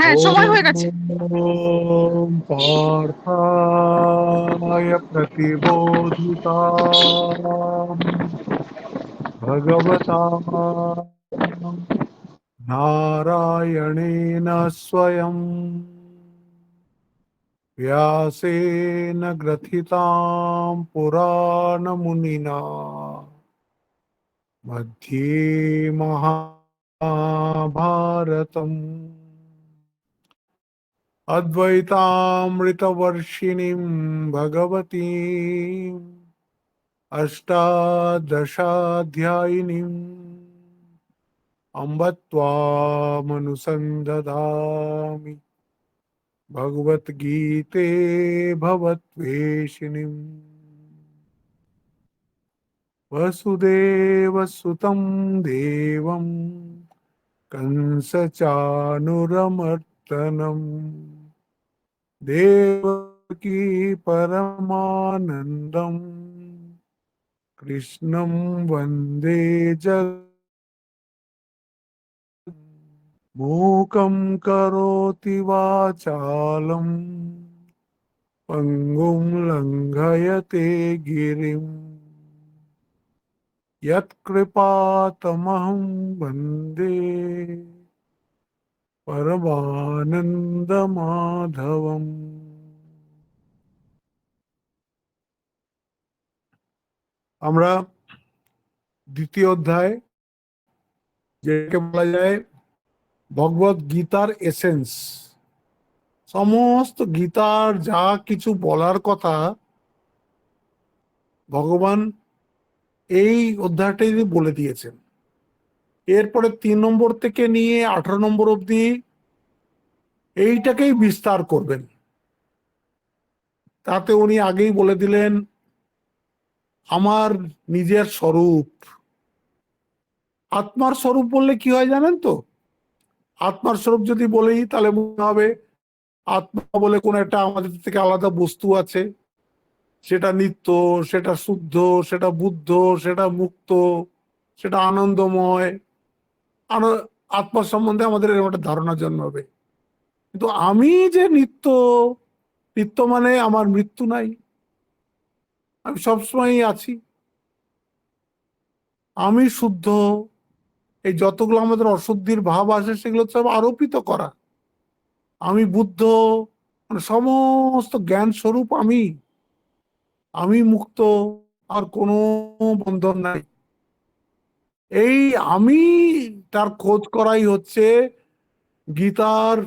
হ্যাঁ, সময় হয়ে গেছে। ॐ पार्थाय प्रतिबोधिताम् भगवता नारायणेन स्वयं व्यासेन ग्रथितां पुराणमुनिना मध्ये महाभारतम् अद्वैतामृतवर्षिणीं भगवतीम् अष्टादशाध्यायिनीम् अम्ब त्वामनुसन्दधामि भगवद्गीते भवद्वेषिणीम् वसुदेवसुतं देवं कंसचाणूरमर्दनम् देवकी परमानन्दम् कृष्णं वन्दे मूकं करोति वाचालं पङ्गुं लङ्घयते गिरिं यत्कृपातमहं वन्दे परमानन्दमाधवम्। আমরা দ্বিতীয় অধ্যায়, যেটাকে বলা যায় ভগবত গীতার এসেন্স, সমস্ত গীতার যা কিছু বলার কথা ভগবান এই অধ্যায়টাই বলে দিয়েছেন। এরপরে 3 নম্বর থেকে নিয়ে 18 নম্বর অবধি এইটাকেই বিস্তার করবেন। তাতে উনি আগেই বলে দিলেন আমার নিজের স্বরূপ। আত্মার স্বরূপ বললে কি হয় জানেন তো? আত্মার স্বরূপ যদি বলি তাহলে মনে হবে আত্মা বলে কোন একটা আমাদের থেকে আলাদা বস্তু আছে, সেটা নিত্য, সেটা শুদ্ধ, সেটা বুদ্ধ, সেটা মুক্ত, সেটা আনন্দময়। আত্মা সম্বন্ধে আমাদের এরকম একটা ধারণা জন্মাবে। কিন্তু আমি যে নিত্য, নিত্য মানে আমার মৃত্যু নাই, আমি সবসময়ই আছি, আমি শুদ্ধ। এই যতগুলো আমাদের অশুদ্ধির ভাব আছে সেগুলো সব আরোপিত করা। আমি বুদ্ধ, মানে সমস্ত জ্ঞান স্বরূপ আমি, আমি মুক্ত, আর কোনো বন্ধন নাই। এই আমি তার খোঁজ করাই হচ্ছে গীতার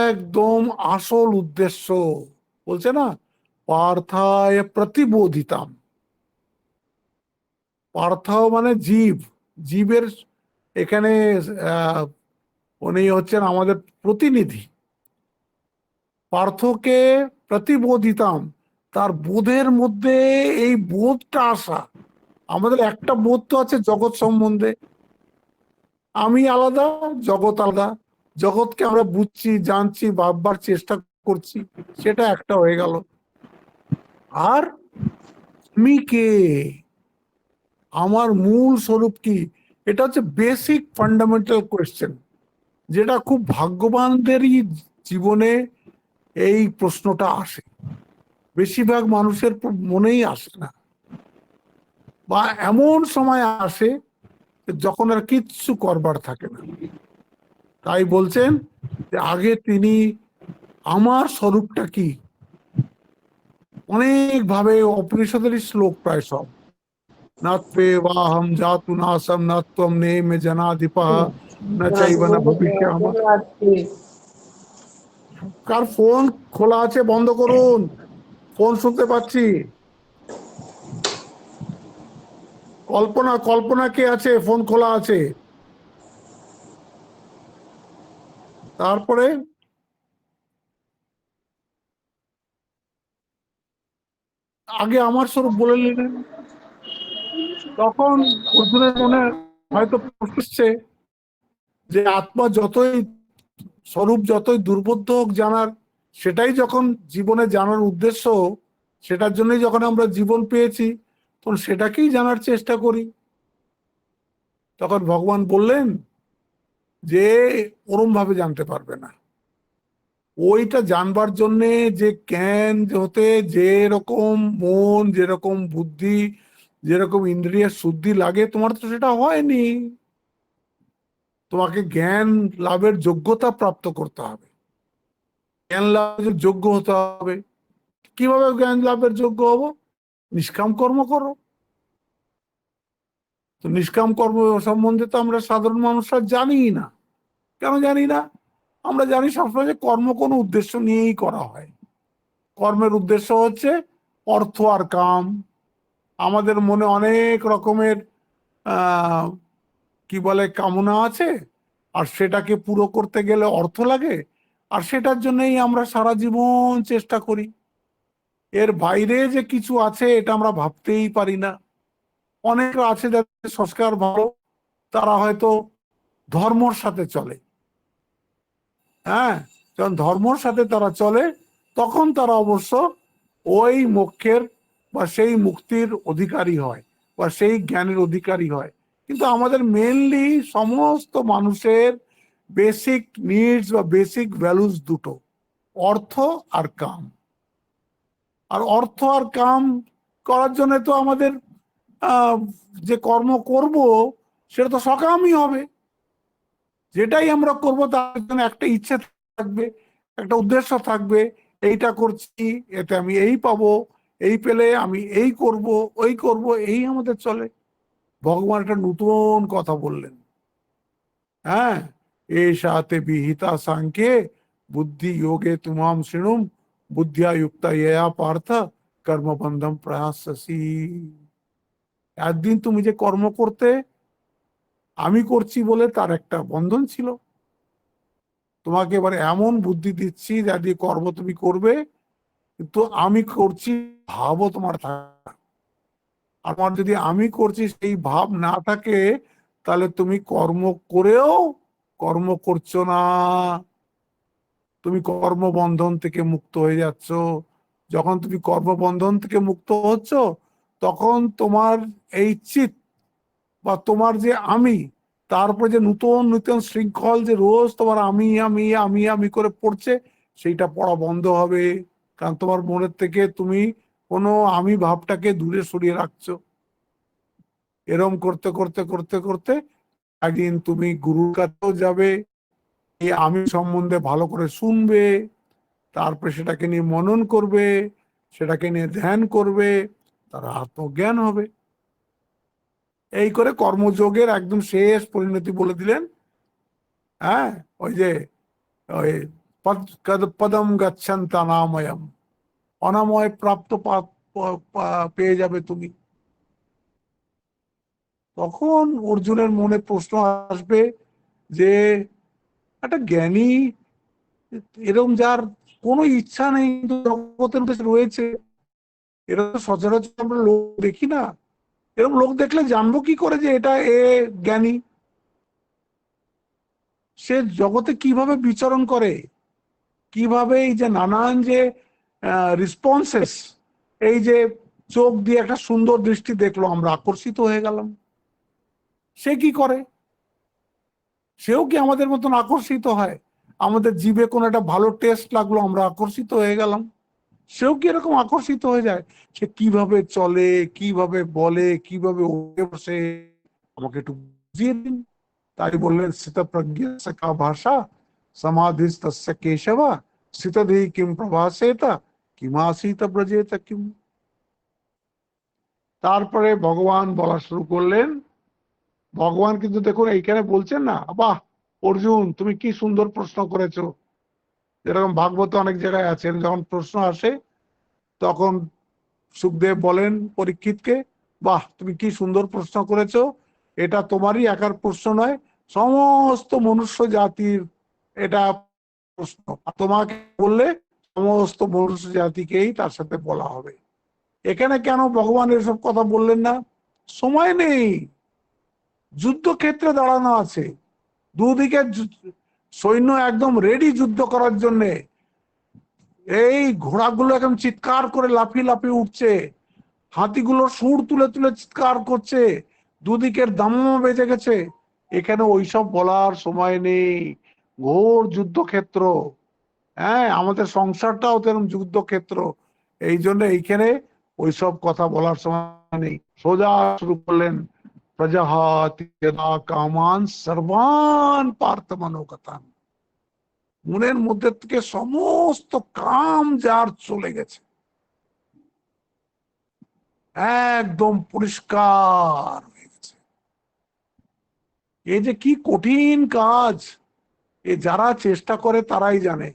একদম আসল উদ্দেশ্য। বলছে না, পার্থায় প্রতিবোধিতাম। পার্থ মানে জীব, জীবের এখানে উনি হচ্ছেন আমাদের প্রতিনিধি। পার্থকে প্রতিবোধিতাম, তার বোধের মধ্যে এই বোধটা আসা। আমাদের একটা বোধ তো আছে জগৎ সম্বন্ধে, আমি আলাদা, জগৎ আলাদা। জগৎকে আমরা বুঝছি, জানছি, ভাববার চেষ্টা করছি, সেটা একটা হয়ে গেল। আর আমি কে, আমার মূল স্বরূপ কি, এটা হচ্ছে বেসিক ফান্ডামেন্টাল কোয়েশ্চেন, যেটা খুব ভাগ্যবানদেরই জীবনে এই প্রশ্নটা আসে। বেশিরভাগ মানুষের মনেই আসে না, বা এমন সময় আসে যখন আর কিচ্ছু করবার থাকে না। তাই বলছেন যে আগে তিনি আমার স্বরূপটা কি, অনেক ভাবে উপনিষদেরই শ্লোক প্রায় সব। নাত্বে বাহম জাতু নাসম নত্বম নেমে জনাধিপা না চাইব না ভবিষ্যামা। কার ফোন খোলা আছে বন্ধ করুন, ফোন শুনতে পাচ্ছি। কল্পনা, কল্পনা কে আছে? ফোন খোলা আছে। তারপরে আগে আমার স্বরূপ বলে নিলেন। তখন অর্জুনের মনে হয়তো প্রশ্ন এসছে যে আত্মা যতই স্বরূপ যতই দুর্বোধ্য হোক জানার, সেটাই যখন জীবনে জানার উদ্দেশ্য, সেটার জন্যই যখন আমরা জীবন পেয়েছি, তখন সেটাকেই জানার চেষ্টা করি। তখন ভগবান বললেন যে ওরম ভাবে জানতে পারবে না। ওইটা জানবার জন্যে যে জ্ঞান হতে যেরকম মন, যেরকম বুদ্ধি, যেরকম ইন্দ্রিয়ের শুদ্ধি লাগে, তোমার তো সেটা হয়নি। তোমাকে জ্ঞান লাভের যোগ্যতা প্রাপ্ত করতে হবে, জ্ঞান লাভের যোগ্য হতে হবে। কিভাবে জ্ঞান লাভের যোগ্য হব? নিষ্কাম কর্ম করো। তো নিষ্কাম কর্ম সম্বন্ধে তো আমরা সাধারণ মানুষরা জানি না। কেন জানি না? আমরা জানি সবসময় যে কর্ম কোনো উদ্দেশ্য নিয়েই করা হয়। কর্মের উদ্দেশ্য হচ্ছে অর্থ আর কাম। আমাদের মনে অনেক রকমের আহ কি বলে কামনা আছে, আর সেটাকে পুরো করতে গেলে অর্থ লাগে, আর সেটার জন্যই আমরা সারা জীবন চেষ্টা করি। এর বাইরে যে কিছু আছে এটা আমরা ভাবতেই পারি না। অনেক আছে যাদের সংস্কার ভালো, তারা হয়তো ধর্মর সাথে চলে। হ্যাঁ, যখন ধর্মর সাথে তারা চলে, তখন তারা অবশ্য ওই মোক্ষের বা সেই মুক্তির অধিকারী হয়, বা সেই জ্ঞানের অধিকারী হয়। কিন্তু আমাদের মেনলি সমস্ত মানুষের বেসিক নিডস বা বেসিক ভ্যালুস দুটো: অর্থ আর কাম। আর অর্থ আর কাম করার জন্য তো আমাদের আহ, যে কর্ম করব সেটা তো সকামই হবে। যেটাই আমরা করব তার জন্য একটা ইচ্ছে থাকবে, একটা উদ্দেশ্য থাকবে। এইটা করছি, এতে আমি এই পাবো, এই পেলে আমি এই করব, ওই করব, এই আমাদের চলে। ভগবান একটা নতুন কথা বললেন। হ্যাঁ, এষাতে বিহিতা সাংখ্যে বুদ্ধি যোগে তুমাম শৃণুম বুদ্ধিয়া যুক্তা ইয়া পার্থ কর্মবন্ধম প্রয়াসসি। একদিন তুমি যে কর্ম করতে, আমি করছি বলে তার একটা বন্ধন ছিল। তোমাকে এবার এমন বুদ্ধি দিচ্ছি যা দিয়ে কর্ম তুমি করবে, কিন্তু আমি করছি ভাবও তোমার থাকে। আমার যদি আমি করছি সেই ভাব না থাকে, তাহলে তুমি কর্ম করেও কর্ম করছো না, তুমি কর্মবন্ধন থেকে মুক্ত হয়ে যাচ্ছ। যখন তুমি কর্মবন্ধন থেকে মুক্ত হচ্ছ, তখন তোমার এই চিত বা তোমার যে আমি, তারপরে যে নতুন নতুন শৃঙ্খল যে রোজ তোমার আমি আমি আমি আমি করে পড়ছে, সেইটা পড়া বন্ধ হবে। কারণ তোমার মনের থেকে তুমি কোনো আমি ভাবটাকে দূরে সরিয়ে রাখছো। এরম করতে করতে করতে করতে একদিন তুমি গুরুর কাছেও যাবে, এই আমি সম্বন্ধে ভালো করে শুনবে, তারপরে সেটাকে নিয়ে মনন করবে, সেটাকে নিয়ে ধ্যান করবে, তার আত্মজ্ঞান হবে। এই করে কর্মযোগের একদম শেষ পরিণতি বলে দিলেন। হ্যাঁ, ওই যে ওই পদম গচ্ছন্তা নাময়ম, অনাময় প্রাপ্ত পেয়ে যাবে তুমি। তখন অর্জুনের মনে প্রশ্ন আসবে যে একটা জ্ঞানী, এরকম যার কোনো ইচ্ছা নেই কিন্তু জগতের মধ্যে রয়েছে, এরকম তো সচরাচর আমরা লোক দেখি না। এরকম লোক দেখলে জানবো কি করে যে এটা জ্ঞানী? সে জগতে কিভাবে বিচরণ করে, কিভাবে এই যে নানান যে রেসপন্সেস, এই যে চোখ দিয়ে একটা সুন্দর দৃষ্টি দেখলো, আমরা আকর্ষিত হয়ে গেলাম। সে কি করে? সেও কি আমাদের মতন আকর্ষিত হয়? আমাদের জিভে কোনো একটা ভালো টেস্ট লাগলো, আমরা আকর্ষিত হয়ে গেলাম। সেও কি এরকম আকর্ষিত হয়ে যায়? সে কিভাবে চলে, কিভাবে বলে, কিভাবে উঠে বসে, আমাকে একটু বুঝিয়ে দিন। তাই বললেন, স্থিতপ্রজ্ঞ কা ভাষা সমাধিস্তস্য কেশব স্থিতধি কিম প্রভাসেত কিমাসিত ব্রজেত কিম। তারপরে ভগবান বলা শুরু করলেন। ভগবান কিন্তু দেখুন এইখানে বলছেন না, বাহ অর্জুন তুমি কি সুন্দর প্রশ্ন করেছো। যেরকম ভাগবত অনেক জায়গায় আছেন, যখন প্রশ্ন আসে তখন সুখদেব বলেন পরীক্ষিতকে, বাহ তুমি কি সুন্দর প্রশ্ন করেছো, এটা তোমারই একার প্রশ্ন নয়, সমস্ত মনুষ্য জাতির এটা প্রশ্ন। তোমাকে বললে সমস্ত মনুষ্য জাতিকেই তার সাথে বলা হবে। এখানে কেন ভগবান এসব কথা বললেন না? সময় নেই, যুদ্ধক্ষেত্রে দাঁড়ানো আছে, দুদিকে সৈন্য একদম রেডি যুদ্ধ করার জন্য। এই ঘোড়াগুলো একদম চিৎকার করে লাফিয়ে লাফিয়ে উঠছে, হাতিগুলো সুর তুলে তুলে চিৎকার করছে, দুদিকের দামামা বেজে গেছে। এখানে ওইসব বলার সময় নেই। ঘোর যুদ্ধক্ষেত্র। হ্যাঁ, আমাদের সংসারটাও তেমন যুদ্ধক্ষেত্র। এই জন্য এইখানে ওইসব কথা বলার সময় নেই। সোজা শুরু করলেন, প্রজাহাতি যদা কামান সর্বান পার্থ মনোগতান। মনের মধ্যে থেকে সমস্ত কাম যার চলে গেছে, একদম পরিষ্কার হয়ে গেছে। এই যে কি কঠিন কাজ, এ যারা চেষ্টা করে তারাই জানে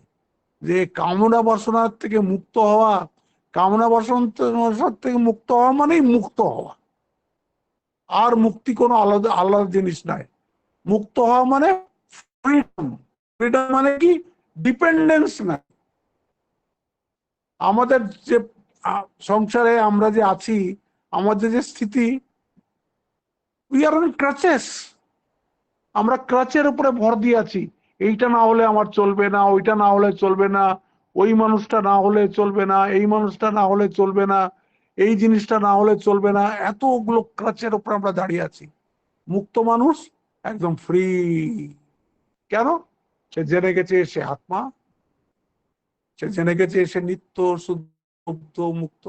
যে কামনা বাসনার থেকে মুক্ত হওয়া, কামনা বাসনার থেকে মুক্ত হওয়া মানেই মুক্ত হওয়া। আর মুক্তি কোনো আলাদা আলাদা জিনিস নাই। মুক্ত হওয়া মানে ফ্রিডম। ফ্রিডম মানে কি? ডিপেন্ডেন্স না। আমাদের যে সংসারে আমরা যে আছি, আমাদের যে স্থিতি, উই আর অন ক্রাচেস। আমরা ক্রাচের উপরে ভর দিয়ে আছি। এইটা না হলে আমার চলবে না, ওইটা না হলে চলবে না, ওই মানুষটা না হলে চলবে না, এই মানুষটা না হলে চলবে না, এই জিনিসটা না হলে চলবে না। এতগুলো ক্রাচের উপরে আমরা দাঁড়িয়ে আছি। মুক্ত মানুষ একদম ফ্রি। কেন? সে জেনে গেছে সে আত্মা, সে জেনে গেছে সে নিত্য শুদ্ধ মুক্ত।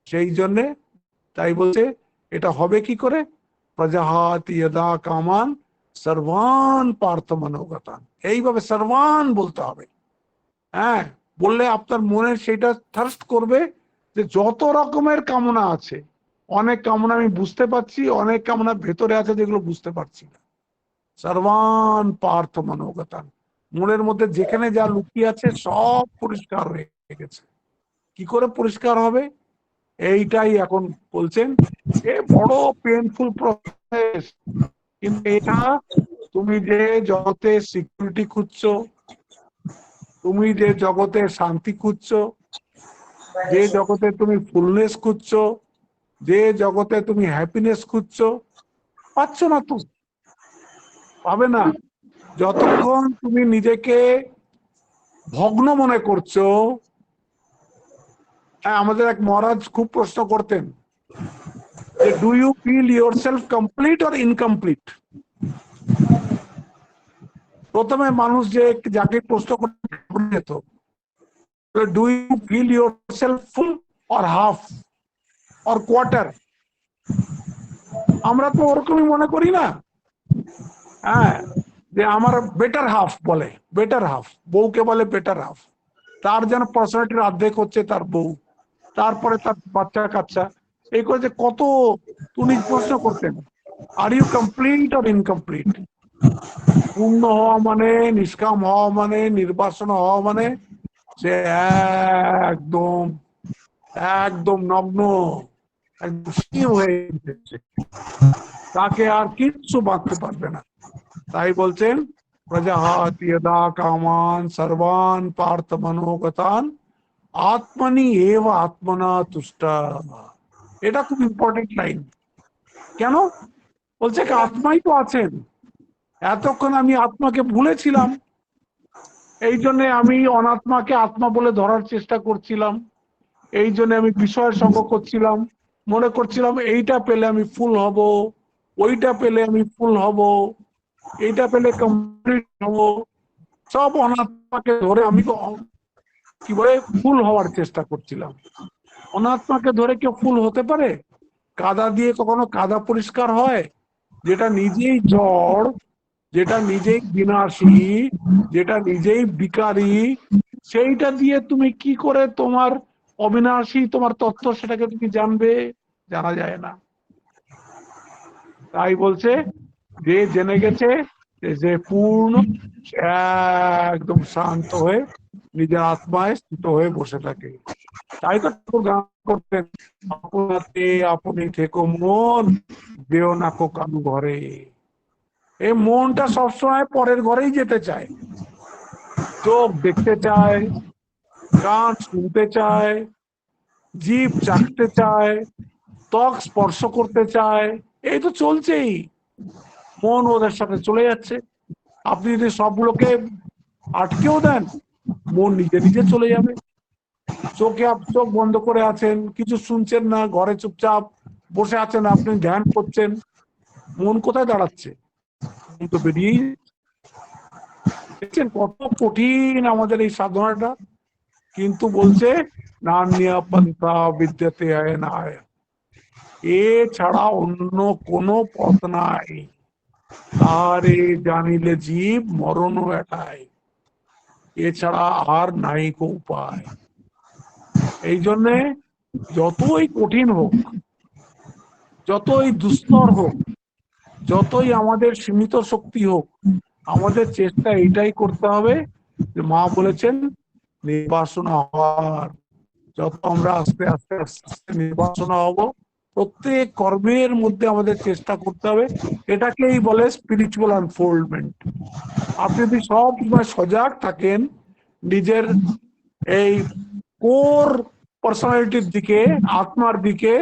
সেই জন্যে তাই বলছে, এটা হবে কি করে? প্রজাহাতি যদা কামান সর্বান পার্থ মনোগতান। এইভাবে সর্বান বলতে হবে। হ্যাঁ, বললে আপনার মনে সেটা থার্স্ট করবে যে যত রকমের কামনা আছে, অনেক কামনা আমি বুঝতে পারছি, অনেক কামনা ভেতরে আছে যেগুলো বুঝতে পারছি না। সর্বান পার্থ মনোগতান। মনের মধ্যে যেখানে যা লুকিয়ে আছে সব পরিষ্কার হয়ে গেছে। কি করে পরিষ্কার হবে? এইটাই এখন বলছেন। এ বড় পেনফুল প্রসেস, কিন্তু এটা তুমি যে জগতে সিকিউরিটি খুঁজছো, তুমি যে জগতে শান্তি খুঁজছো, যে জগতে তুমি ফুলনেস খুঁজছো, যে জগতে তুমি হ্যাপিনেস খুঁজছো, পাচ্ছ না তো, পাবে না যতক্ষণ তুমি নিজেকে ভগ্ন মনে করছো। হ্যাঁ, আমাদের এক মহারাজ খুব প্রশ্ন করতেন যে do you feel yourself complete or incomplete. প্রথমে মানুষ যে যাকে প্রশ্ন করতে যেত, do you feel yourself full or half or quarter. আমরা তো ওরকমই মনে করি না। হ্যাঁ, যে আমার বেটার হাফ বলে, বেটার হাফ, বউকে বলে বেটার হাফ। তার যেন পার্সোনালিটির অর্ধেক হচ্ছে তার বউ, তারপরে তার বাচ্চা কাচ্চা। এই করে যে কত উনি প্রশ্ন করতেন, are you complete or incomplete. পূর্ণ হওয়া মানে, নিষ্কাম হওয়া মানে, নির্বাসন হওয়া মানে সে একদম একদম নগ্ন, একদম শিব হয়ে গেছে, তাকে আর কিচ্ছু বাঁধতে পারবে না। তাই বলছেন, প্রজাহাতি যদা কামান সর্বান পার্থ মনোগতান আত্মনি এব আত্মনা তুষ্ট। এটা খুব ইম্পর্টেন্ট লাইন। কেন? বলছে কি আত্মাই তো আছেন। এতক্ষণ আমি আত্মাকে ভুলেছিলাম, এই জন্য আমি অনাত্মাকে আত্মা বলে ধরার চেষ্টা করছিলাম। এই জন্য আমি বিষয়ের সঙ্গ করছিলাম, মনে করছিলাম এইটা পেলে আমি ফুল হব, ওইটা পেলে আমি ফুল হব, এইটা পেলে কমপ্লিট হব। সব অনাত্মাকে ধরে আমি কি বলে ফুল হওয়ার চেষ্টা করছিলাম। অনাত্মাকে ধরে কেউ ফুল হতে পারে? কাদা দিয়ে কখনো কাদা পরিষ্কার হয়? যেটা নিজেই জড়, যেটা নিজেই বিনাশী, যেটা নিজেই বিকারী, সেইটা দিয়ে তুমি কি করে তোমার অবিনাশী তোমার তত্ত্ব সেটাকে তুমি জানবে? জানা যায় না। তাই বলছে, যে জেনে গেছে যে পূর্ণ, একদম শান্ত হয়ে নিজের আত্মায় স্থিত হয়ে বসে থাকে। তাই তো ঠাকুর গান করতেন, আপনাতে আপনি থেকো মন, দেও নাকো কানু ঘরে। এই মনটা সবসময় পরের ঘরেই যেতে চায়। চোখ দেখতে চায়, কান শুনতে চায়, জিভ চাটতে চায়, ত্বক স্পর্শ করতে চায়। এই তো চলছেই, মন ওদের সাথে চলে যাচ্ছে। আপনি যদি সবগুলোকে আটকেও দেন, মন নিজে নিজে চলে যাবে। চোখে চোখ বন্ধ করে আছেন, কিছু শুনছেন না, ঘরে চুপচাপ বসে আছেন, আপনি ধ্যান করছেন, মন কোথায় দাঁড়াচ্ছে? তো বেরিয়েই দেখছেন কত কঠিন আমাদের এই সাধনাটা, কিন্তু বলছে নান্যা পন্থা বিদ্যতে আয়নায়, এ ছাড়া অন্য কোনো পথ নাই, তারে জানিলে জীব মরণ এটাই, এছাড়া আর নাই কো উপায়। এই জন্যে যতই কঠিন হোক, যতই দুস্তর হোক, যতই আমাদের সীমিত শক্তি হোক, আমাদের চেষ্টা এটাই করতে হবে যে মা বলেছেন নির্বাসনা হওয়ার। যত আমরা আস্তে আস্তে আস্তে আস্তে নির্বাসনা হব, প্রত্যেক কর্মের মধ্যে আমাদের চেষ্টা করতে হবে। এটাকেই বলে স্পিরিচুয়াল আনফোল্ডমেন্ট। আপনি যদি সব সময় সজাগ থাকেন নিজের এই কোর পার্সোনালিটির দিকে, আত্মার দিকে,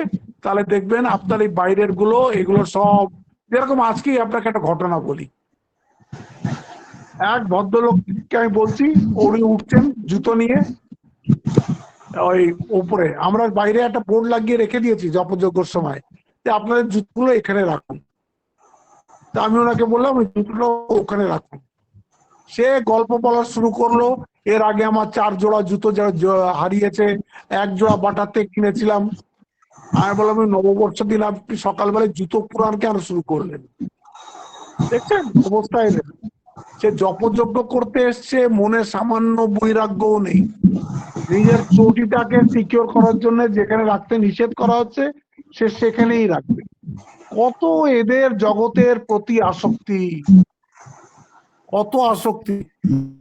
তাহলে দেখবেন আপনার এই বাইরের গুলো এগুলো সব, যেরকম আজকেই আপনাকে একটা ঘটনা বলি। এক ভদ্রলোককে আমি বলছি, উনি উঠছেন জুতো নিয়ে ওই উপরে, আমরা বাইরে একটা বোর্ড লাগিয়ে রেখে দিয়েছি জপযজ্ঞর সময় যে আপনাদের জুতোগুলো এখানে রাখুন। তা আমি ওনাকে বললাম ওই জুতোগুলো ওখানে রাখুন। সে গল্প বলা শুরু করলো, এর আগে আমার 4 জোড়া জুতো হারিয়েছে, 1 জোড়া বাটাতে কিনেছিলাম। আমি বললাম নববর্ষ দিন আপনি সকালবেলায় জুতো পুরান কেন শুরু করলেন? দেখছেন অবস্থা এদের। সে জপযজ্ঞ করতে এসছে, মনে সামান্য বৈরাগ্যও নেই। নিজের চটিটাকে সিকিউর করার জন্য যেখানে রাখতে নিষেধ করা হচ্ছে সে সেখানেই রাখবে। কত এদের জগতের প্রতি আসক্তি, কত আসক্তি।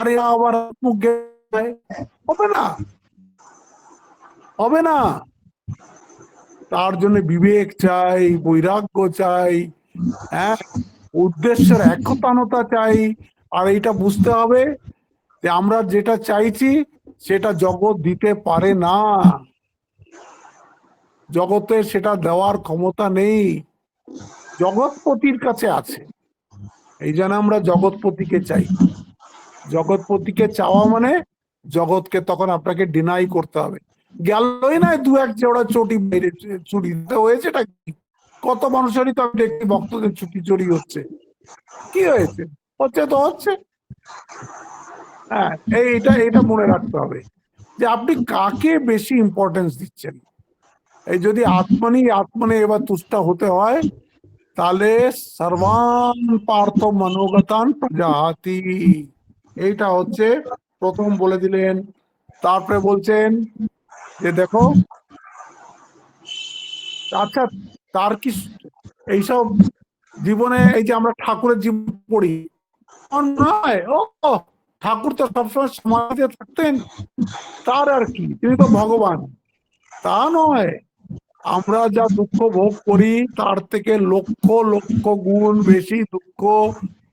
আরে আবার হবে না, হবে না। তার জন্য বিবেক চাই, বৈরাগ্য চাই, হ্যাঁ, উদ্দেশ্যের একতানতা চাই। আর এইটা বুঝতে হবে যে আমরা যেটা চাইছি সেটা জগৎ দিতে পারে না, জগতে সেটা দেওয়ার ক্ষমতা নেই, জগৎপতির কাছে আছে। এই জন্য আমরা জগৎপতিকে চাই। জগৎপতিকে চাওয়া মানে জগৎকে তখন আপনাকে ডিনাই করতে হবে। গেলই না 2-1 জোড়া চটি বাইরে চুরি হয়েছে, এটা কত মানুষেরই তো আমি দেখি ভক্তদের ছুটি চুরি হচ্ছে। কি হয়েছে? হচ্ছে তো হচ্ছে। হ্যাঁ, এটা মনে রাখতে হবে যে আপনি কাকে বেশি ইম্পর্টেন্স দিচ্ছেন। এই যদি আত্মনে এবার তুষ্টা হতে হয়, তাহলে সর্বান পার্থ মনোগতান প্রজাতি, এইটা হচ্ছে প্রথম বলে দিলেন। তারপরে বলছেন যে দেখো, আচ্ছা তার কি এইসব জীবনে, এই যে আমরা ঠাকুরের জীবন পড়ি নয়, ও ঠাকুর তো সবসময় সমাজে থাকতেন, তার আর কি, তিনি তো ভগবান, তা নয়। আমরা যা দুঃখ ভোগ করি তার থেকে লক্ষ লক্ষ গুণ বেশি দুঃখ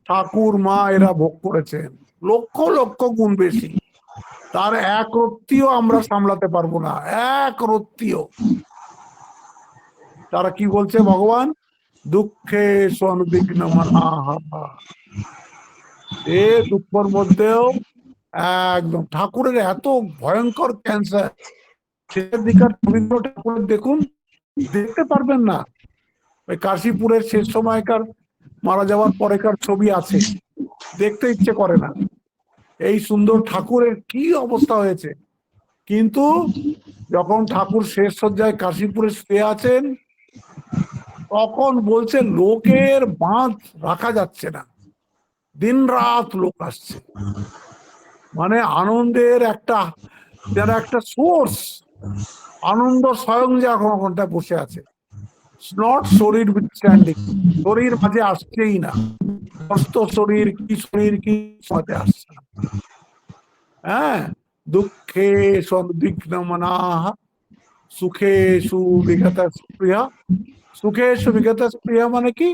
ঠাকুর মা এরা ভোগ করেছেন, লক্ষ লক্ষ গুণ বেশি। তার এক রত্তিও আমরা সামলাতে পারবো না, এক রত্তিও। তারা কি বলছে ভগবান? দুঃখে সনবিঘ্ন মনাহা, এ দুঃখের মধ্যেও একদম। ঠাকুরের এত ভয়ঙ্কর ক্যান্সার, সেদিকার ঠাকুরের দেখুন, দেখতে পারবেন না। ওই কাশীপুরের শেষ সময়কার মারা যাওয়ার পরেকার ছবি আছে, দেখতে ইচ্ছে করে না। এই সুন্দর ঠাকুরের কি অবস্থা হয়েছে। কিন্তু যখন ঠাকুর শেষ সজ্জায় কাশীপুরে শুয়ে আছেন, তখন বলছে লোকের বাঁধ রাখা যাচ্ছে না, দিন রাত লোক আসছে। মানে আনন্দের একটা, যারা একটা সোর্স, আনন্দ স্বয়ং যে ওখানটা বসে আছে। নট শরীর উইথস্ট্যান্ডিং, শরীর মাঝে আসছেই না, সুস্থ শরীর কি মাঝে আসছে না। হ্যাঁ, দুঃখে সন্দিগ্ন মনাহা, সুখেষু বিগত স্পৃহা। সুখেষু বিগত স্পৃহা মানে কি?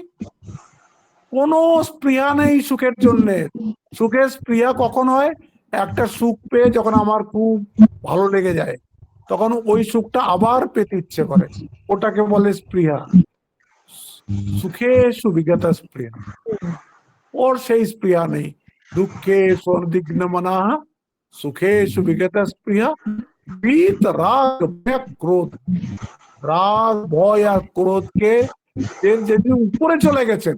কোন স্পৃহা নেই সুখের জন্যে। সুখের স্পৃহা কখন হয়? একটা সুখ পেয়ে যখন আমার খুব ভালো লেগে যায়, তখন ওই সুখটা আবার পেতে ইচ্ছে করে, ওটাকে বলে স্পৃহা। সুখেষু বিগত স্পৃহা, ওর সেই স্পৃহা নেই। দুঃখে সন্দিগ্ন মনাহা, সুখেষু বিগত স্পৃহা, ভীত রাগ ভয় ক্রোধ। রাগ ভয় আর ক্রোধকে যেদিন উপরে চলে গেছেন,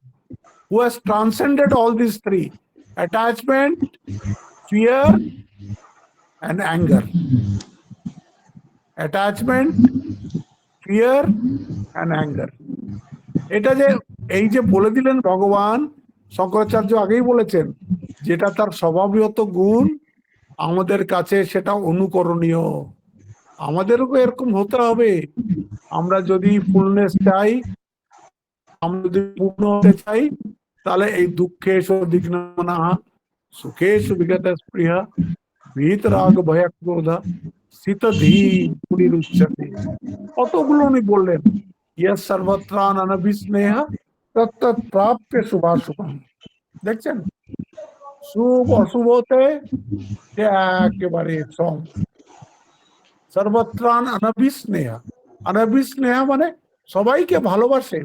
who has transcended all these three: attachment, fear, and anger. Attachment, fear, and anger. এটা যে এই যে বলে দিলেন ভগবান, শঙ্করাচার্য আগেই বলেছেন, যেটা তার স্বভাবগত গুণ, আমাদের কাছে সেটা অনুকরণীয়। আমাদেরও এরকম হতে হবে। আমরা যদি ফুলনেস চাই, আমরা যদি পূর্ণ হতে চাই, তাহলে এই দুঃখেষু দিগ্নমনা সুখেষু বিগত স্পৃহা ভীতরাগ ভয় ক্রোধা শীতধী পুরীরুচ্যতে, কতগুলো উনি বললেন। ইয়ৎ সর্বত্রান অনভিস্নেহ তত্তৎ প্রাপ্য শুভাশুভম। দেখছেন, শুভ অশুভতে সে একেবারে সম। সর্বত্রান অনভিস্নেহ, অনভিস্নেহ মানে সবাইকে ভালোবাসে,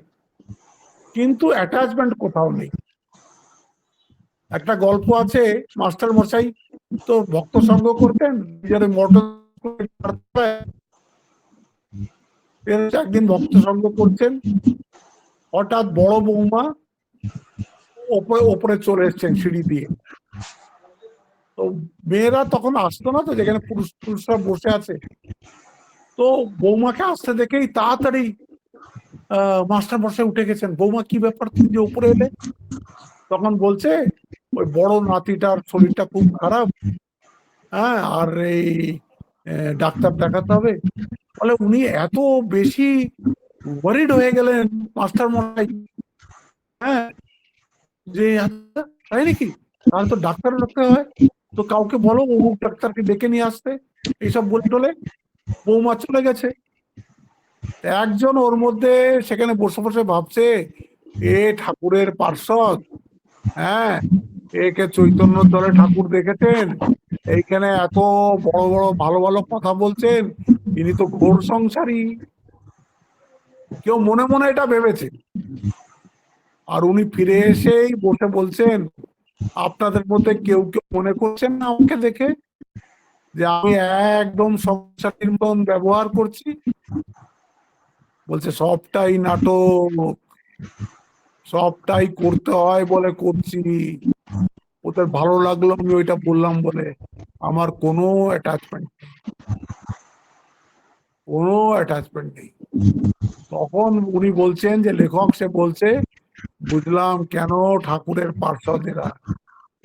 কিন্তু অ্যাটাচমেন্ট কোথাও নেই। একটা গল্প আছে, মাস্টার মশাই তো ভক্ত সঙ্গ করতেন, নিজের মোটর একদিন ভক্ত সঙ্গ করছেন, হঠাৎ বড় বৌমা ওপরে চলে এসছেন সিঁড়ি দিয়ে। তো মেয়েরা তখন আসতো না, তো যেখানে পুরুষরা বসে আছে, তো বৌমাকে আসতে দেখেই তাড়াতাড়ি মাস্টার মশাই উঠে গেছেন। বৌমা, কি ব্যাপার, তুমি যে উপরে এলে? তখন বলছে, ওই বড় নাতিটার শরীরটা খুব খারাপ, হ্যাঁ, আর এই ডাক্তার দেখাতে হবে। বলে উনি এত বেশি ওয়ারিড হয়ে গেলেন মাস্টার মশাই, হ্যাঁ, যে তাই নাকি, তাহলে তো ডাক্তার রাখতে হয়, তো কাউকে বলো অমুক ডাক্তারকে ডেকে নিয়ে আসতে, এইসব বলে টলে বৌমা চলে গেছে। একজন ওর মধ্যে সেখানে বসে বসে ভাবছে, এ ঠাকুরের পার্ষদ, হ্যাঁ, একে চৈতন্য দলে ঠাকুর দেখেছেন, এইখানে এত বড় বড় ভালো ভালো কথা বলছেন, ইনি তো ঘোর সংসারী। কেউ মনে মনে এটা ভেবেছে। আর উনি ফিরে এসেই বসে বলছেন, আপনাদের মধ্যে কেউ কেউ মনে করছেন না আমাকে দেখে যে আমি একদম সংসারীর মতন ব্যবহার করছি? বলছে, সবটাই নাটক, সবটাই করতে হয় বলে করছি, ওদের ভালো লাগলো আমি ওইটা বললাম বলে, আমার কোনো অ্যাটাচমেন্ট নেই, কোনো অ্যাটাচমেন্ট নেই। তখন উনি বলছেন, যে লেখক সে বলছে, বুঝলাম কেন ঠাকুরের পার্ষদ এরা,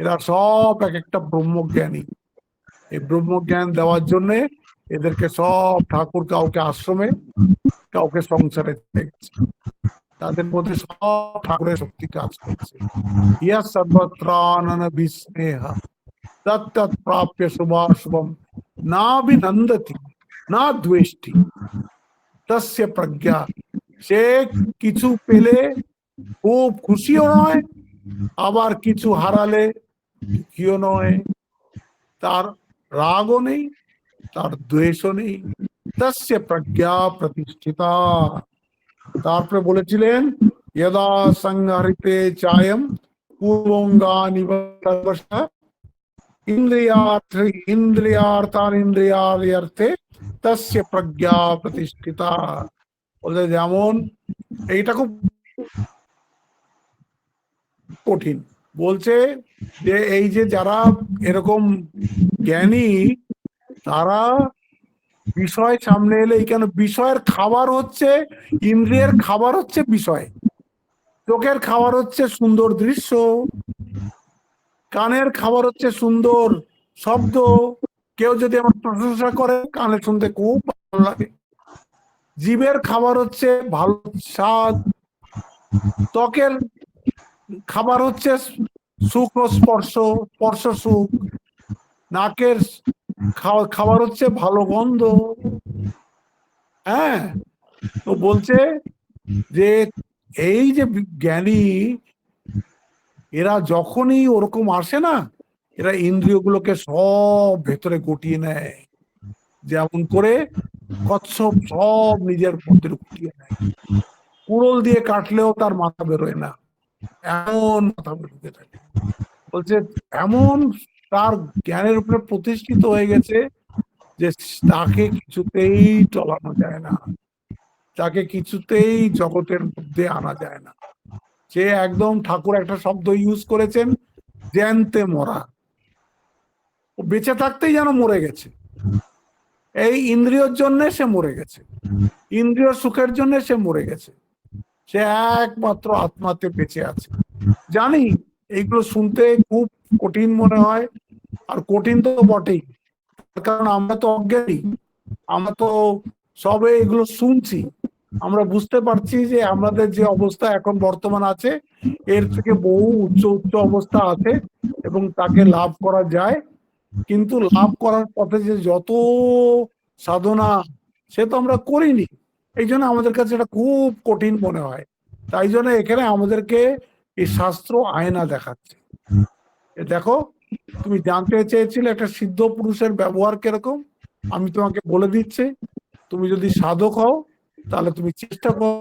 এরা সব এক একটা ব্রহ্মজ্ঞানী। এই ব্রহ্মজ্ঞান দেওয়ার জন্যে এদেরকে সব ঠাকুর কাউকে আশ্রমে, কাউকে সংসারে দেখছে, তাদের মধ্যে সব ঠাকুরের শক্তি কাজ করছে। ইয়া সর্বত্রানন বিস্নেহ তত্তৎ প্রাপ্য শুভাশুভম না বিনন্দতি না দ্বেষ্টি তস্য প্রজ্ঞা। সে কিছু পেলে খুব খুশিও নয়, আবার কিছু হারালে দুঃখীও নয়, তার রাগও নেই, তার দ্বেষও নেই। তস্য প্রজ্ঞা প্রতিষ্ঠিতা। তারপরে বলেছিলেন, यदा संहरिते चायम पूर्वोंगानि सर्वशः इंद्रियार्थानिंद्रियार्थे तस्य प्रज्ञा प्रतिष्ठिता। বলে যেমন, এইটা খুব কঠিন। বলছে যে এই যে যারা এরকম জ্ঞানী, তারা বিষয় সামনে এলে, কেন বিষয়ের খাবার হচ্ছে, ইন্দ্রিয়ের খাবার হচ্ছে বিষয়, চোখের খাবার হচ্ছে সুন্দর দৃশ্য, কানের খাবার হচ্ছে সুন্দর শব্দ, কেউ যদি আমার প্রশংসা করে কানে শুনতে খুব ভালো লাগে, জিভের খাবার হচ্ছে ভালো স্বাদ, ত্বকের খাবার হচ্ছে সুখ ও স্পর্শ, স্পর্শ সুখ, নাকের খাবার হচ্ছে ভালো গন্ধ। হ্যাঁ, তো বলছে যে এই যে জ্ঞানী, এরা যখনই ওরকম আসে না, এরা ইন্দ্রিয়গুলোকে সব ভেতরে গটিয়ে নেয়, যেমন করে কচ্ছপ সব নিজের মধ্যে গুটিয়ে নেয়, কুড়োল দিয়ে কাটলেও তার মাথা বেরোয় না, এমন মাথা বেরোতে থাকে। বলছে এমন তার জ্ঞানের উপরে প্রতিষ্ঠিত হয়ে গেছে যে তাকে কিছুতেই টলানো যায় না, তাকে কিছুতেই জগতের মধ্যে আনা যায় না। সে একদম, ঠাকুর একটা শব্দ ইউজ করেছেন, জ্যান্তে মরা। ও বেঁচে থাকতেই যেন মরে গেছে। এই ইন্দ্রিয়র জন্য সে মরে গেছে, ইন্দ্রিয় সুখের জন্য সে মরে গেছে। সে একমাত্র আত্মাতে বেঁচে আছে। জানি এইগুলো শুনতে খুব কঠিন মনে হয়, আর কঠিন তো বটেই, কারণ আমরা তো অজ্ঞানী, আমরা তো সবে এগুলো শুনছি। আমরা বুঝতে পারছি যে আমাদের যে অবস্থা এখন বর্তমান আছে, এর থেকে বহু উচ্চ উচ্চ অবস্থা আছে এবং তাকে লাভ করা যায়। কিন্তু লাভ করার পথে যে যত সাধনা, সে তো আমরা করিনি। এই জন্য আমাদের কাছে এটা খুব কঠিন মনে হয়। তাই জন্য এখানে আমাদেরকে এই শাস্ত্র আয়না দেখাচ্ছে। দেখো, তুমি জানতে চেয়েছিলে একটা সিদ্ধ পুরুষের ব্যবহার কিরকম, আমি তোমাকে বলে দিচ্ছি। তুমি যদি সাধক হও তাহলে তুমি চেষ্টা করো।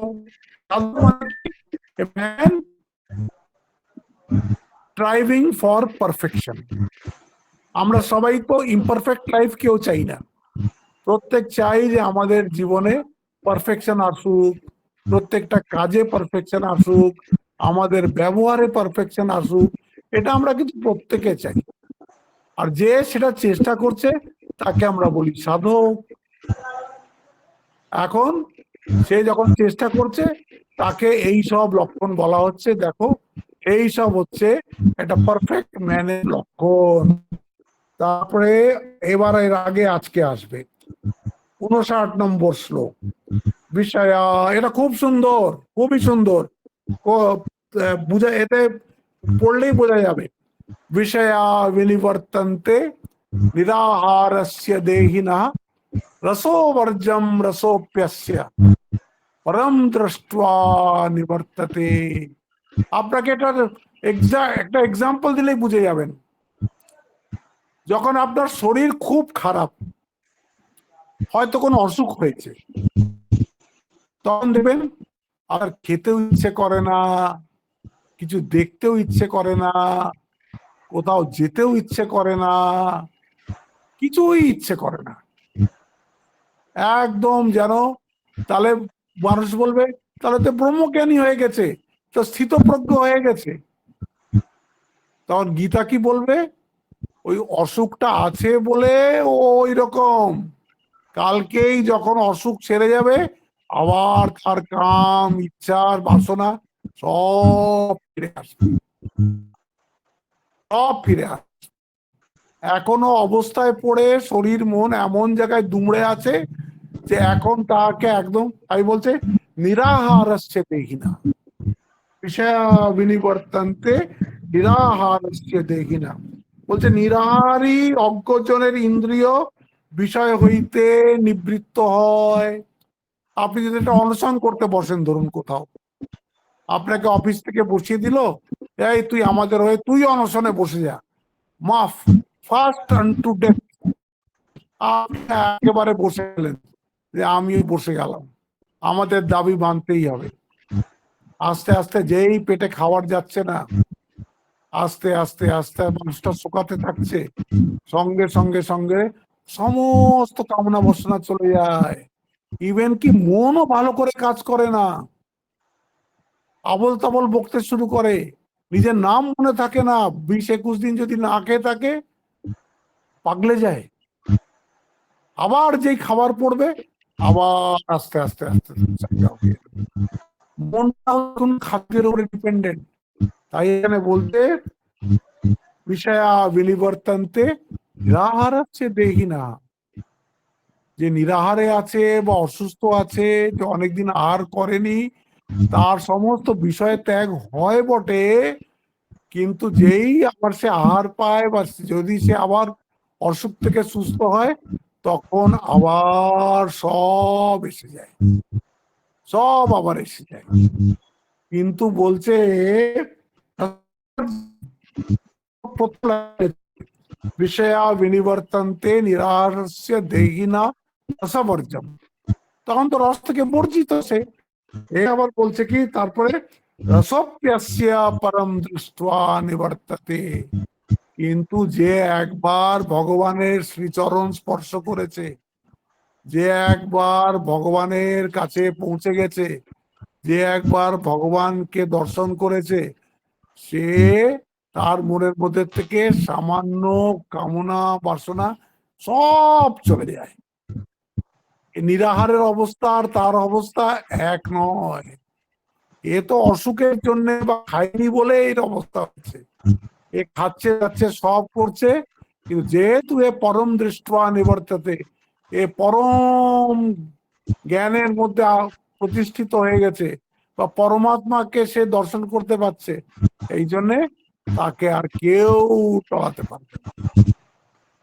সাধক মানে ম্যান স্ট্রাইভিং ফর পারফেকশন। আমরা সবাই তো ইমপারফেক্ট লাইফ কেউ চাই না। প্রত্যেক চাই যে আমাদের জীবনে পারফেকশন আসুক, প্রত্যেকটা কাজে পারফেকশন আসুক, আমাদের ব্যবহারে পারফেকশন আসুক। এটা আমরা কিন্তু প্রত্যেকে চাই। আর যে সেটা চেষ্টা করছে তাকে আমরা বলি সাধক। এখন সে যখন চেষ্টা করছে তাকে এই সব লক্ষণ বলা হচ্ছে। দেখো, এই সব হচ্ছে একটা পারফেক্ট ম্যানের লক্ষণ। তারপরে এবার এর আগে আজকে আসবে 59 নম্বর শ্লোক, বিষয়া। এটা খুব সুন্দর, খুবই সুন্দর। বুঝা, এতে পড়লেই বোঝা যাবে। বিষয়া বিনিবর্তন্তে নিরাহারস্য দেহিনঃ রসোবর্জম রসোপ্যস্য পরম দৃष्ट्वा নিবর্ততে। আপনাকে এটার একটা এক্সাম্পল দিলেই বুঝে যাবেন। যখন আপনার শরীর খুব খারাপ, হয়তো কোনো অসুখ হয়েছে, তখন দেখবেন আর খেতেও ইচ্ছে করে না, কিছু দেখতেও ইচ্ছে করে না, কোথাও যেতেও ইচ্ছে করে না, কিছুই ইচ্ছে করে না, একদম যেন। তাহলে মানুষ বলবে তাহলে তো ব্রহ্মজ্ঞানী হয়ে গেছে, তো স্থিতপ্রজ্ঞ হয়ে গেছে। তখন গীতা কি বলবে? ওই অসুখটা আছে বলে ওই রকম, কালকেই যখন অসুখ ছেড়ে যাবে, আবার তার কাম, ইচ্ছার বাসনা সব ফিরে আসবে, সব ফিরে আসবে। এখনো অবস্থায় পড়ে শরীর মন এমন জায়গায় দুমড়ে আছে যে এখন তাকে একদম, আমি বলছে নিরাহার আসছে দেখি না, বিষয়া বিনিবর্তন্তে নিরাহার আসছে দেখি না। বলছে নিরাহারই অজ্ঞজনের ইন্দ্রিয় বিষয় হইতে নিবৃত্ত হয়। আপনি যদি একটা অনশন করতে বসেন, ধরুন কোথাও আপনাকে অফিস থেকে বসিয়ে দিল, এই তুই আমাদের হয়ে তুই অনশনে বসে যা, মাফ, ফার্স্ট আনটু ডেথ। আপনি একেবারে বসে গেলেন যে আমিও বসে গেলাম, আমাদের দাবি মানতেই হবে। আস্তে আস্তে যেই পেটে খাবার যাচ্ছে না, আস্তে আস্তে আস্তে মানুষটা শুকাতে থাকছে, সঙ্গে সঙ্গে সঙ্গে সমস্ত কামনা বাসনা চলে যায়। ইভেন কি মনও ভালো করে কাজ করে না, আবল তাবল বকতে শুরু করে, নিজের নাম মনে থাকে না। 20-21 দিন যদি না খেয়ে থাকে, পাগলে যায়। আবার যেই খাবার পড়বে, আবার আস্তে আস্তে আস্তে মনটা খাদ্যের উপরে ডিপেন্ডেন্ট। তাই এখানে বলতে বিষয়া বিনিবর্তন্তে নিরাহার আছে দেখি না। যে নিরাহারে আছে বা অসুস্থ আছে, যে অনেকদিন আহার করেনি, তার সমস্ত বিষয় ত্যাগ হয় বটে, কিন্তু যেই আবার সে আহার পায় বা যদি সে আবার অসুখ থেকে সুস্থ হয়, তখন আবার সব এসে যায়, সব আবার এসে যায়। কিন্তু বলছে বিষয়া বিনিবর্তন্তে নিরাহারস্য দেহিনা রসবর্জম। তখন তো রস থেকে বর্জিত সে। এ আবার বলছে কি তারপরে, রসপ্যস্য পরম দৃष्ट्वा নিবর্ততে। কিন্তু যে একবার ভগবানের শ্রীচরণ স্পর্শ করেছে, যে একবার ভগবানের কাছে পৌঁছে গেছে, যে একবার ভগবানকে দর্শন করেছে, সে তার মনের মধ্যে থেকে সামান্য কামনা বাসনা সব চলে যায়। নিরাহারের অবস্থা আর তার অবস্থা এক নয়। এ তো অসুখের জন্য বা খায়নি বলে এর অবস্থা হচ্ছে। এ খাচ্ছে যাচ্ছে সব করছে, কিন্তু যেহেতু এ পরম দৃষ্টা নিবর্ততে, এ পরম জ্ঞানের মধ্যে প্রতিষ্ঠিত হয়ে গেছে বা পরমাত্মাকে সে দর্শন করতে পারছে, এই জন্যে তাকে আর কেউ টলাতে পারবে না,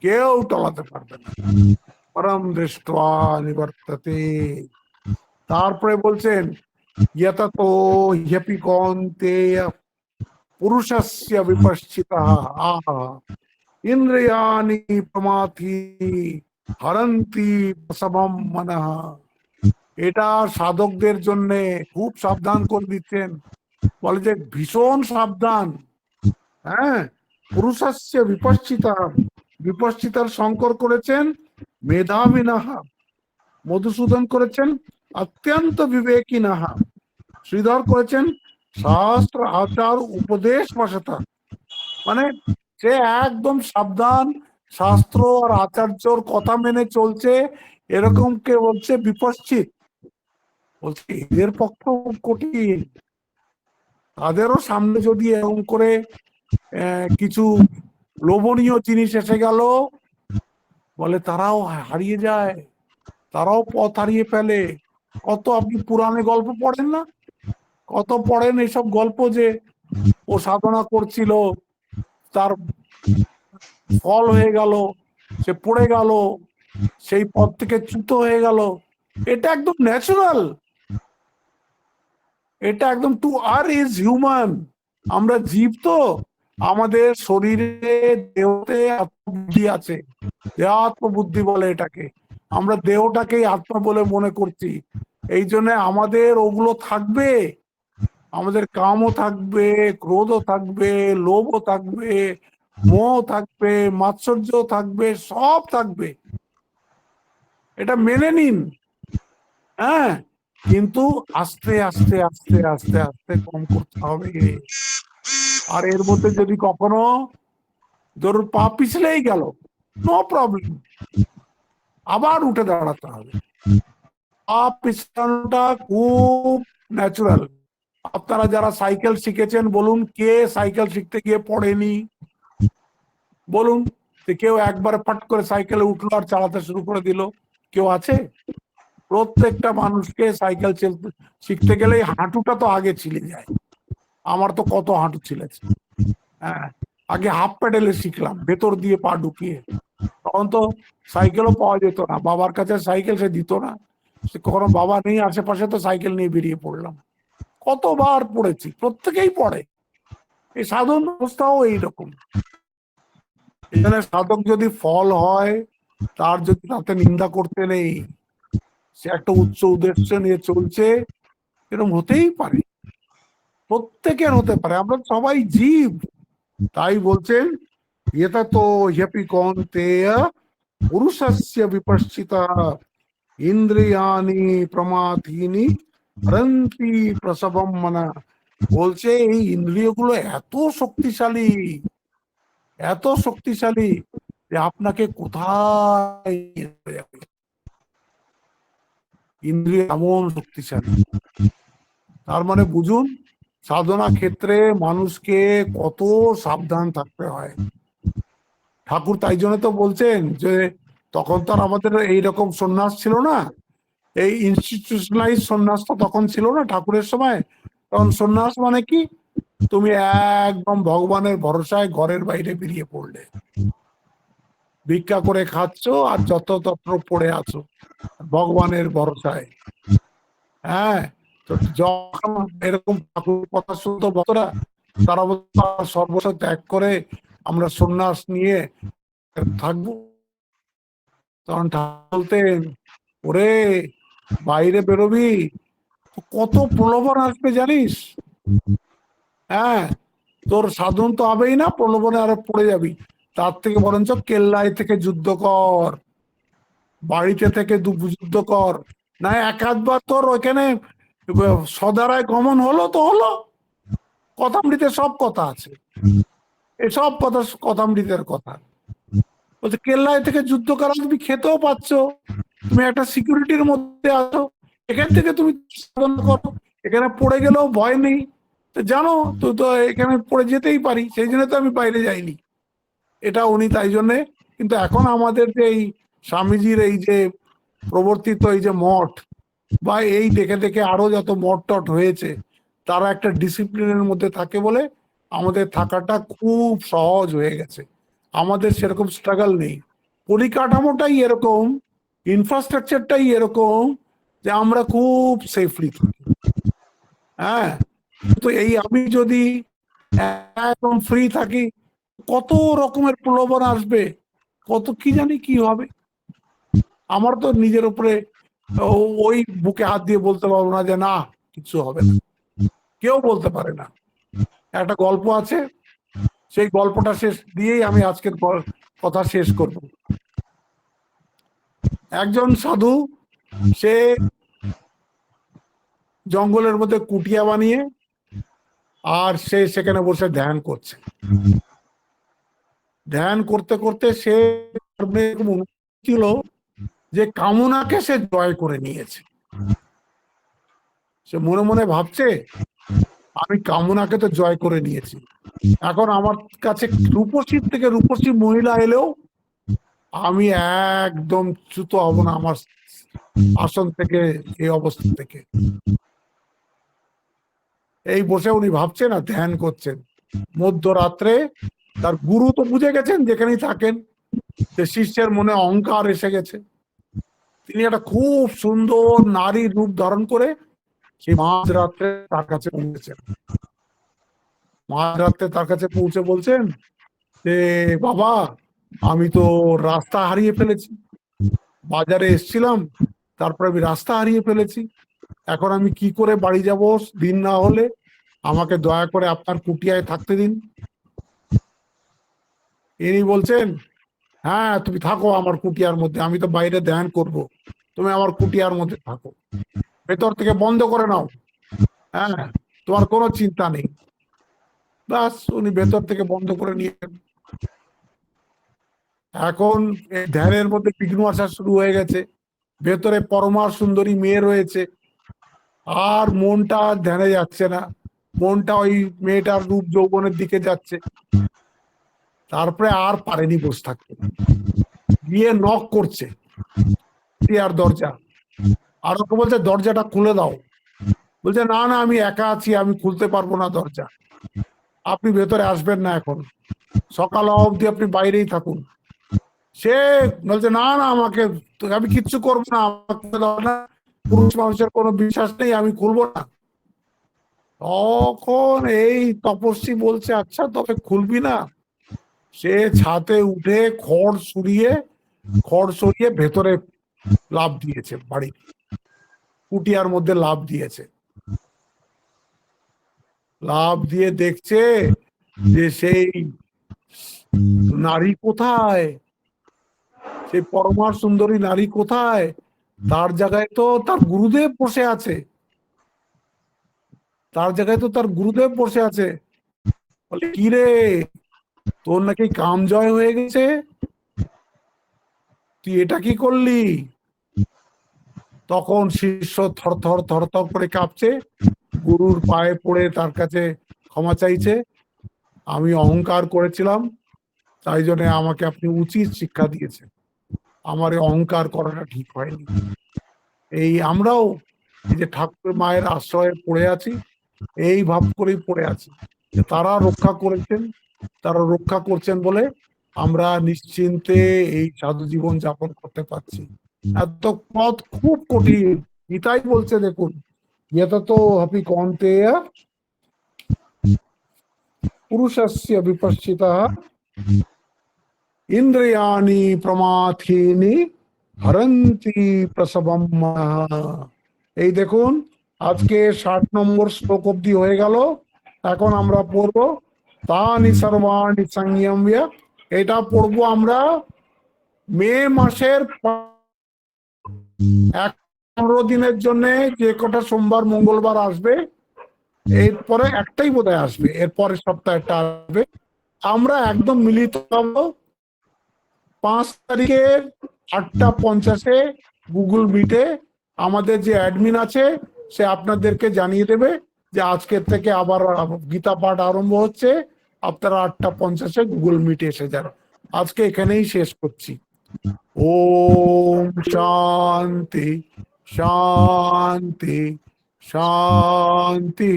কেউ টলাতে পারবে না। পরম দৃষ্টা নিবর্ততে। তারপরে বলছেন ইয়ততো হ্যপি কৌন্তেয় পুরুষস্য বিপশ্চিতঃ আহা ইন্দ্রিয়াণি প্রমাথি হরন্তি প্রসবম মনঃ। এটা সাধকদের জন্য খুব সাবধান করে দিচ্ছেন, বলে যে ভীষণ সাবধান। হ্যাঁ, পুরুষস্য বিপশ্চিতঃ, বিপশ্চিতার শঙ্কর করেছেন মেধাবিনহা, মধুসূদন করেছেন অত্যন্ত বিবেকিনহা, শ্রীধর করেছেন শাস্ত্র আচার উপদেশ বসতা। মানে সে একদম সাবধান, শাস্ত্র আর আচার্যর কথা মেনে চলছে, এরকম কে বলছে বিপশ্চিত। বলছে এদের পক্ষে কঠিন। তাদেরও সামনে যদি এরকম করে কিছু লোভনীয় জিনিস এসে গেল, বলে তারাও হারিয়ে যায়, তারাও পথ হারিয়ে ফেলে। কত আপনি পুরাণে গল্প পড়েন না? কত পড়েন এইসব গল্প, যে ও সাধনা করছিল, তার ফল হয়ে গেল, সে পড়ে গেল, সেই পথ থেকে চ্যুত হয়ে গেল। এটা একদম ন্যাচারাল, এটা একদম টু আর ইজ হিউম্যান। আমরা জীব তো, আমাদের শরীরে দেহতে আত্মবুদ্ধি আছে, দেহাত্ম বুদ্ধি বলে এটাকে। আমরা দেহটাকেই আত্মা বলে মনে করছি, এই জন্য আমাদের ওগুলো থাকবে। আমাদের কামও থাকবে, ক্রোধও থাকবে, লোভও থাকবে, মোহ থাকবে, মাৎসর্য থাকবে, সব থাকবে। এটা মেনে নিন। হ্যাঁ, কিন্তু আস্তে আস্তে আস্তে আস্তে আস্তে কম করতে হবে। আর এর মধ্যে যদি কখনো ধরুন পা পিছলেই গেল, নো প্রবলেম, আবার উঠে দাঁড়াতে হবে। পা পিছলানোটা খুব ন্যাচুরাল। আপনারা যারা সাইকেল শিখেছেন বলুন, কে সাইকেল শিখতে গিয়ে পড়েনি? বলুন, কেউ একবারে ফট করে সাইকেলে উঠলো আর চালাতে শুরু করে দিল? কেউ আছে? প্রত্যেকটা মানুষকে সাইকেল শিখতে গেলেই হাঁটুটা তো আগে ছিলে যায়। আমার তো কত হাঁটু ছিলেছে। হ্যাঁ, আগে হাফ প্যাডেলে শিখলাম, ভেতর দিয়ে পা ঢুকিয়ে। তখন তো সাইকেলও পাওয়া যেত না, বাবার কাছে সাইকেল সে দিত না। সে কখনো বাবা নেই আশেপাশে, তো সাইকেল নিয়ে বেরিয়ে পড়লাম। কতবার পড়েছি, প্রত্যেকেই পড়ে। এই সাধন অবস্থাও এইরকম। এখানে সাধক যদি ফল হয়, তার যদি তাতে নিন্দা করতে নেই, সে একটা উচ্চ উদ্দেশ্য নিয়ে চলছে, এরকম হতেই পারে, প্রত্যেকের হতে পারে। আমরা সবাই জীব। তাই বলছেন এটা তো হ্যাপি কৌন্তেয় পুরুষস্য বিপশ্চিতা ইন্দ্রিয়ানি প্রমাথিনি হরন্তি প্রসবম মনা। বলছে এই ইন্দ্রিয়গুলো এত শক্তিশালী, এত শক্তিশালী, যে আপনাকে কোথায় ইন্দ্রিয় এমন শক্তিশালী। তার মানে বুঝুন, সাধনা ক্ষেত্রে মানুষকে কত সাবধান থাকতে হয়। ঠাকুর তাই জন্য তো বলছেন যে তখন তো আর আমাদের এইরকম সন্ন্যাস ছিল না, এই ইনস্টিটিউশনালাইজ সন্ন্যাস তো তখন ছিল না ঠাকুরের সময়। তখন সন্ন্যাস মানে কি, তুমি একদম ভগবানের ভরসায় ঘরের বাইরে বেরিয়ে পড়লে, ভিক্ষা করে খাচ্ছ আর যত তত্র পড়ে আছো ভগবানের ভরসায়। হ্যাঁ, তো যখন এরকম ঠাকুর কথা শুনতো ভক্তরা, তারা সর্বস্ব ত্যাগ করে আমরা সন্ন্যাস নিয়ে থাকবো। তখন ঠাকুর বলতেন, ওরে বাইরে বেরোবি, কত প্রলোভন আসবে জানিস? হ্যাঁ, তোর সাধন তো হবেই না, প্রলোভনে আরো পড়ে যাবি। তার থেকে বরঞ্চ কেল্লায় থেকে যুদ্ধ কর, বাড়িতে থেকে যুদ্ধ কর, না এক আধবার তোর ওইখানে সদারায় গমন হলো তো হলো, কথামৃতে সব কথা আছে, এসব কথা কথামৃতের কথা। বলছে কেল্লায় থেকে যুদ্ধ করা, তুমি খেতেও পাচ্ছ, তুমি একটা সিকিউরিটির মধ্যে আছো, এখান থেকে তুমি সাধনা করো, এখানে পড়ে গেলেও ভয় নেই। তো জানো তো তো এখানে পড়ে যেতেই পারি, সেই জন্য তো আমি বাইরে যাইনি। এটা উনি তাই জন্যে। কিন্তু এখন আমাদের যে এই স্বামীজির এই যে প্রবর্তিত এই যে মঠ, বা এই দেখে দেখে আরো যত মঠ টট হয়েছে, তারা একটা ডিসিপ্লিনের মধ্যে থাকে বলে আমাদের থাকাটা খুব সহজ হয়ে গেছে। আমাদের সেরকম স্ট্রাগল নেই, পরিকাঠামোটাই এরকম, ইনফ্রাস্ট্রাকচারটাই এরকম যে আমরা খুব সেফলি থাকি। হ্যাঁ, তো এই আমি যদি একদম ফ্রি থাকি, কত রকমের প্রলোভন আসবে, কত কি জানি কি হবে। আমার তো নিজের উপরে ওই বুকে হাত দিয়ে বলতে পারবো না যে না কিছু হবে না, কেউ বলতে পারে না। একটা গল্প আছে, সেই গল্পটা শেষ দিয়েই আমি আজকের কথা শেষ করব। একজন সাধু, সে জঙ্গলের মধ্যে কুটিয়া বানিয়ে আর সে সেখানে বসে ধ্যান করছে। ধ্যান করতে করতে সে ছিল যে কামনাকে সে জয় করে নিয়েছে। সে মনে মনে ভাবছে আমি কামনাকে তো জয় করে নিয়েছি, এখন আমার কাছে রূপসীর থেকে রূপসী মহিলা এলেও আমি একদম চ্যুত হব না আমার আসন থেকে, এই অবস্থা থেকে। এই বসে উনি ভাবছেন আর ধ্যান করছেন। মধ্যরাত্রে তার গুরু তো বুঝে গেছেন যেখানেই থাকেন যে শিষ্যের মনে অহংকার এসে গেছে। তিনি একটা খুব সুন্দর নারীর রূপ ধারণ করে সেই মাঝরাত্রে তার কাছে পৌঁছেছেন। মাঝরাত্রে তার কাছে পৌঁছে বলছেন যে বাবা, আমি তো রাস্তা হারিয়ে ফেলেছি, বাজারে এসছিলাম, তারপরে আমি রাস্তা হারিয়ে ফেলেছি, এখন আমি কি করে বাড়ি যাব, দিন না হলে আমাকে দয়া করে আপনার কুটিয়ায় থাকতে দিন। ইনি বলছেন হ্যাঁ তুমি থাকো আমার কুটিয়ার মধ্যে, আমি তো বাইরে ধ্যান করব, তুমি আমার কুটিয়ার মধ্যে থাকো, ভেতর থেকে বন্ধ করে নাও, হ্যাঁ তোমার কোনো চিন্তা নেই। ব্যাস উনি ভেতর থেকে বন্ধ করে নিয়েছেন। এখন এই ধ্যানের মধ্যে বিঘ্ন আসা শুরু হয়ে গেছে, ভেতরে পরমা সুন্দরী মেয়ে রয়েছে, আর মনটা ধ্যানে যাচ্ছে না, মনটা ওই মেয়েটার রূপ যৌবনের দিকে যাচ্ছে। তারপরে আর পারেনি বসে থাকতে, গিয়ে নক করছে আর দরজা, আর ওকে বলছে দরজাটা খুলে দাও। বলছে না না আমি একা আছি, আমি খুলতে পারবো না দরজা, আপনি ভেতরে আসবেন না, এখন সকাল অবধি আপনি বাইরেই থাকুন। সে বলছে না না আমাকে, আমি কিচ্ছু করবো না, আমাকে দাও না, পুরুষ মানুষের কোনো বিশ্বাস নেই, আমি খুলবো না। তখন এই তপস্বী বলছে আচ্ছা তবে খুলবি না? সে ছাদে উঠে খড় সরিয়ে ভেতরে লাফ দিয়েছে, বাড়ি কুটিয়ার মধ্যে লাফ দিয়েছে। লাফ দিয়ে দেখছে যে সেই নারী কোথায়, সেই পরমা সুন্দরী নারী কোথায়, তার জায়গায় তো তার গুরুদেব বসে আছে, তার জায়গায় তো তার গুরুদেব বসে আছে। বলে কি রে, তোর নাকি কাম জয় হয়ে গেছে, তুই এটা কি করলি? তখন শিষ্য থরথর থরথর করে কাঁপছে, গুরুর পায়ে পড়ে তার কাছে ক্ষমা চাইছে, আমি অহংকার করেছিলাম, তাই জন্য আমাকে আপনি উচিত শিক্ষা দিয়েছেন, আমার এই অহংকার করাটা ঠিক হয়নি। এই আমরাও এই যে ঠাকুর মায়ের আশ্রয়ে পড়ে আছি, এই ভাব করেই পড়ে আছি যে তারা রক্ষা করেছেন, তারা রক্ষা করছেন বলে আমরা নিশ্চিন্তে এই সাধু জীবন যাপন করতে পারছি। এত পথ খুব কঠিন, গীতাই বলছে দেখুন, यततो अपि कौन्तेय पुरुषस्य विपश्चितः ইন্দ্রিয়াণি প্রমাথিনি হরন্তি প্রসবম মনঃ। এই দেখুন আজকে 60 নম্বর শ্লোক অব্দি হয়ে গেল। এখন আমরা পড়বো তানি সর্বাণি সংযম্য, এটা পড়বো আমরা মে মাসের 1 15 দিনের জন্য যে কটা সোমবার মঙ্গলবার আসবে, এরপরে একটাই বোধহয় আসবে, এর পরের সপ্তাহটা আসবে, আমরা একদম মিলিত হবো 5 তারিখের 8টা 50-এ গুগল মিটে। আমাদের যে অ্যাডমিন আছে সে আপনাদেরকে জানিয়ে দেবে যে আজকের থেকে আবার গীতা পাঠ আরম্ভ হচ্ছে, আপনারা 8টা 50-এ গুগল মিটে এসে যান। আজকে এখানেই শেষ করছি। ওম শান্তি শান্তি শান্তি।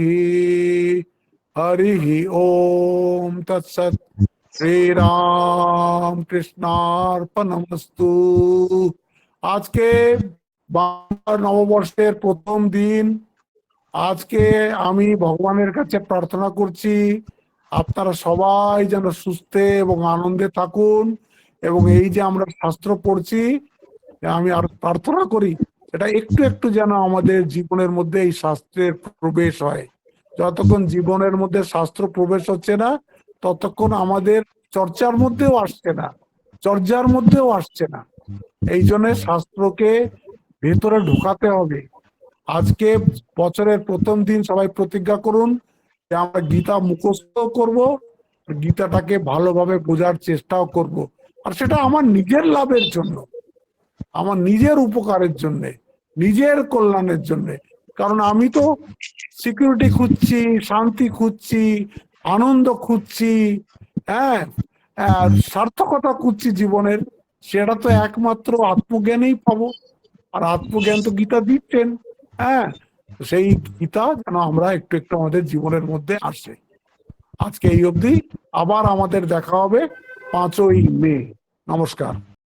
হরি ওম তৎসৎ। শ্রীরাম কৃষ্ণার্পণমস্তু। আজকে বাংলা নববর্ষের প্রথম দিন। আজকে আমি ভগবানের কাছে প্রার্থনা করছি আপনারা সবাই যেন সুস্থে এবং আনন্দে থাকুন, এবং এই যে আমরা শাস্ত্র পড়ছি, আমি আর প্রার্থনা করি এটা একটু একটু যেন আমাদের জীবনের মধ্যে এই শাস্ত্রের প্রবেশ হয়। যতক্ষণ জীবনের মধ্যে শাস্ত্র প্রবেশ হচ্ছে না, ততক্ষণ আমাদের চর্চার মধ্যেও আসছে না, চর্যার মধ্যেও আসছে না। এই জন্য শাস্ত্রকে ভেতরে ঢোকাতে হবে। আজকে বছরের প্রথম দিন সবাই প্রতিজ্ঞা করুন যে আমরা গীতা মুখস্থ করব, গীতাটাকে ভালোভাবে বোঝার চেষ্টাও করব, আর সেটা আমার নিজের লাভের জন্য, আমার নিজের উপকারের জন্য, নিজের কল্যাণের জন্য। কারণ আমি তো সিকিউরিটি খুঁজছি, শান্তি খুঁজছি, আনন্দ খুঁজছি, হ্যাঁ, সার্থকতা খুঁজছি জীবনের। সেটা তো একমাত্র আত্মজ্ঞানেই পাবো, আর আত্মজ্ঞান তো গীতা দিচ্ছেন। হ্যাঁ, সেই গীতা যেন আমরা একটু একটু আমাদের জীবনের মধ্যে আসে। আজকে এই অবধি, আবার আমাদের দেখা হবে 5ই মে। নমস্কার।